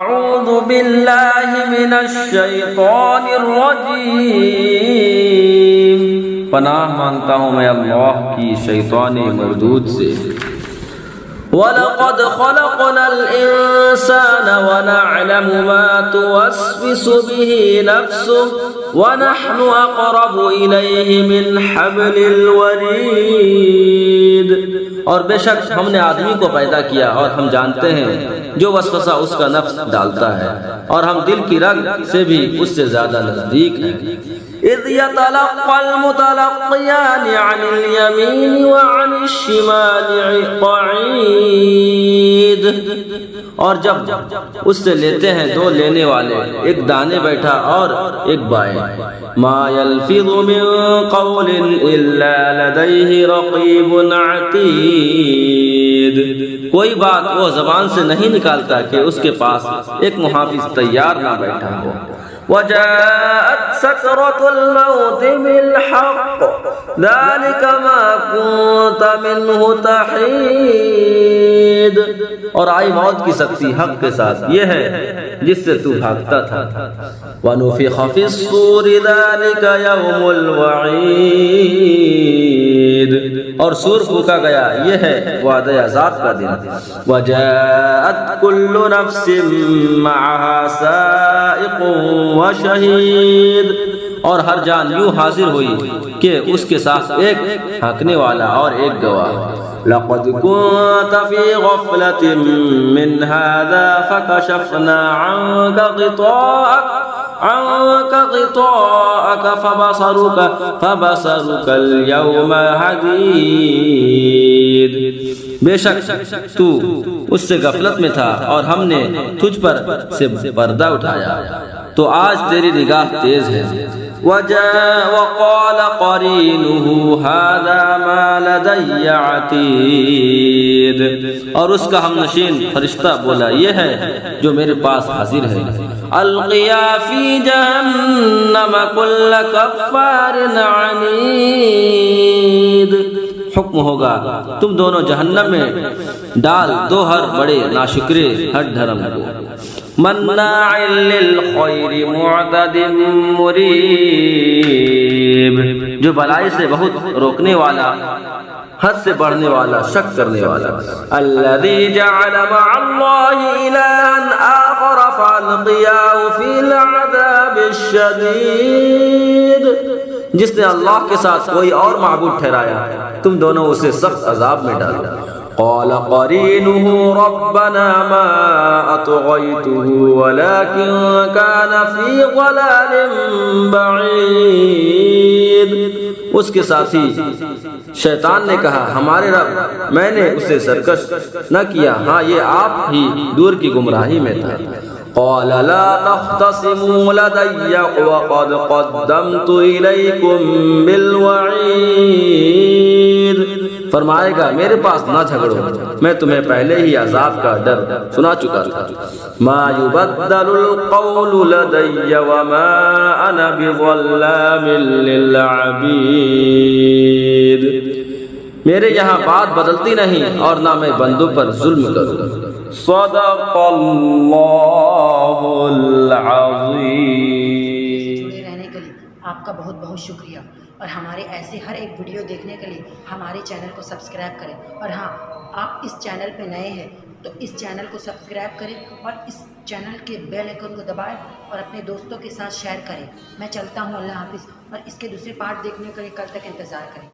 أعوذ بالله من الشیطان الرجیم، پناہ مانگتا ہوں میں اللہ کی شیطان مردود سے۔ وَلَقَدْ خَلَقْنَا الْإِنسَانَ وَنَعْلَمُ مَا تُوَسْوِسُ بِهِ نَفْسُهُ وَنَحْنُ أَقْرَبُ إِلَيْهِ مِنْ حَبْلِ الْوَرِيدِ۔ اور بے شک ہم نے آدمی کو پیدا کیا اور ہم جانتے ہیں جو وسوسہ اس کا نفس ڈالتا ہے، اور ہم دل کی رگ سے بھی اس سے زیادہ نزدیک ہیں۔ اِذْ يَتَلَقَّى الْمُتَلَقِّيَانِ عَنِ الْيَمِينِ وَعَنِ الشِّمَالِ قَعِيدٌ۔ اور جب اس سے لیتے ہیں دو لینے والے، ایک دانے بیٹھا اور ایک بائیں۔ مَا يَلْفِظُ مِن قَوْلٍ إِلَّا لَدَيْهِ رَقِيبٌ عَتِيدٌ۔ کوئی بات وہ زبان سے نہیں نکالتا کہ اس کے پاس ایک محافظ تیار نہ بیٹھا ہو۔ وَجَاءَتْ سَكْرَةُ الْمَوْتِ بِالْحَقِّ ذَلِكَ مَا كُنْتَ مِنْهُ تَحِيدُ۔ اور آئی موت کی سختی حق کے ساتھ، یہ ہے جس سے تو بھاگتا تھا۔ وَنُفِخَ فِي الصُّورِ ذَلِكَ يَوْمُ الْوَعِيدِ۔ اور سور پھونکا گیا، یہ ہے وعدہ عذاب کا دن۔ وَجَاءَتْ كُلُّ نَفْسٍ مَعَهَا سَائِقٌ وَشَهِيدٌ۔ اور ہر جان یوں حاضر ہوئی کہ اس کے ساتھ ایک ہانکنے والا اور ایک گواہ۔ لَقَدْ كُنْتَ فِي غَفْلَةٍ مِّنْ هَذَا فَكَشَفْنَا عَنْكَ غِطَاءَكَ فَبَصَرُكَ الْيَوْمَ حَدِيدٌ۔ بے شک تو اس سے غفلت میں تھا اور ہم نے تجھ پر سے پردہ اٹھایا، تو آج تیری نگاہ تیز ہے۔ وَقَالَ قَرِينُهُ هَذَا مَا لَدَيَّ عَتِيدٌ۔ اور اس کا ہم نشین فرشتہ بولا، یہ ہے جو میرے پاس حاضر ہے۔ الْقِيَا فِي جَهَنَّمَ كُلَّ كَفَّارٍ عَنِيدٍ۔ حکم ہوگا تم دونوں جہنم میں ڈال دو ہر بڑے ناشکرے ہر دھرم کو۔ مناع للخیر معتد مریب۔ جو بلائی سے بہت روکنے والا، حد سے بڑھنے والا، شک کرنے والا۔ الذی جعل مع اللہ الہا آخر فالقیاہ فی العذاب الشدید۔ جس نے اللہ کے ساتھ کوئی اور معبود ٹھہرایا، تم دونوں اسے سخت عذاب میں ڈالا۔ قال قرینہ ربنا ما اطغیتہ ولکن کان فی ضلال بعید۔ اس کے ساتھی شیطان نے کہا، ہمارے رب، میں نے اسے سرکش نہ کیا، ہاں یہ آپ ہی دور کی گمراہی میں تھا۔ قال لا تختصموا لدي وقد قدمت إليكم بالوعيد۔ فرمائے گا میرے پاس نہ جھگڑو، میں تمہیں پہلے ہی عذاب کا ڈر سنا چکا تھا۔ ما يبدل القول لدي وما أنا بظلام للعبيد۔ میرے یہاں بات بدلتی نہیں اور نہ میں بندوں پر ظلم کروں۔ صدق اللہ العظیم۔ جڑے رہنے کے لیے آپ کا بہت بہت شکریہ، اور ہمارے ایسے ہر ایک ویڈیو دیکھنے کے لیے ہمارے چینل کو سبسکرائب کریں، اور ہاں آپ اس چینل پہ نئے ہیں تو اس چینل کو سبسکرائب کریں اور اس چینل کے بیل آئیکن کو دبائیں اور اپنے دوستوں کے ساتھ شیئر کریں۔ میں چلتا ہوں، اللہ حافظ، اور اس کے دوسرے پارٹ دیکھنے کے لیے کل تک انتظار کریں۔